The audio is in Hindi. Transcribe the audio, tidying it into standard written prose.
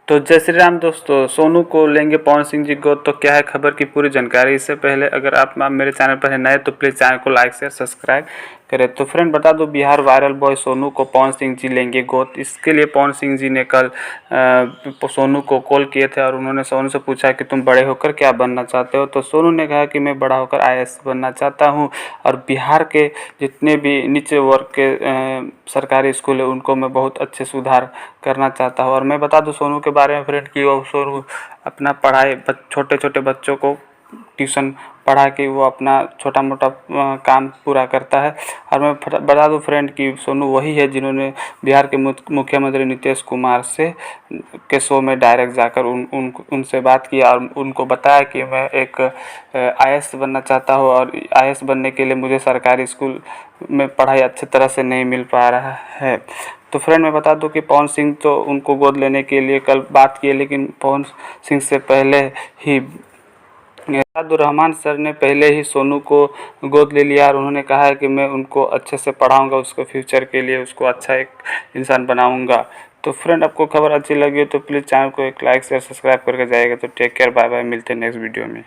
तो जय श्री राम दोस्तों, सोनू को लेंगे पवन सिंह जी गोद, तो क्या है खबर की पूरी जानकारी। इससे पहले अगर आप मेरे चैनल पर है नए तो प्लीज़ चैनल को लाइक शेयर सब्सक्राइब करें। तो फ्रेंड बता दो, बिहार वायरल बॉय सोनू को पवन सिंह जी लेंगे गोद। इसके लिए पवन सिंह जी ने कल सोनू को कॉल किए थे और उन्होंने सोनू से पूछा कि तुम बड़े होकर क्या बनना चाहते हो। तो सोनू ने कहा कि मैं बड़ा होकर आईएएस बनना चाहता हूँ और बिहार के जितने भी नीचे वर्ग के सरकारी स्कूल है उनको मैं बहुत अच्छे सुधार करना चाहता हूँ। और मैं बता दूँ सोनू के बारे में फ्रेंड कि वो सोनू अपना पढ़ाई छोटे छोटे बच्चों को ट्यूशन पढ़ा के वो अपना छोटा मोटा काम पूरा करता है। और मैं बता दूं फ्रेंड कि सोनू वही है जिन्होंने बिहार के मुख्यमंत्री नीतीश कुमार से के शो में डायरेक्ट जाकर उनसे बात किया और उनको बताया कि मैं एक आईएएस बनना चाहता हूँ और आईएएस बनने के लिए मुझे सरकारी स्कूल में पढ़ाई अच्छी तरह से नहीं मिल पा रहा है। तो फ्रेंड मैं बता दूं कि पवन सिंह तो उनको गोद लेने के लिए कल बात किए, लेकिन पवन सिंह से पहले ही अब्दुल रहमान सर ने पहले ही सोनू को गोद ले लिया और उन्होंने कहा है कि मैं उनको अच्छे से पढ़ाऊंगा, उसको फ्यूचर के लिए उसको अच्छा एक इंसान बनाऊंगा। तो फ्रेंड आपको खबर अच्छी लगी हो तो प्लीज़ चैनल को एक लाइक शेयर सब्सक्राइब करके जाइएगा। तो टेक केयर, बाय बाय, मिलते हैं नेक्स्ट वीडियो में।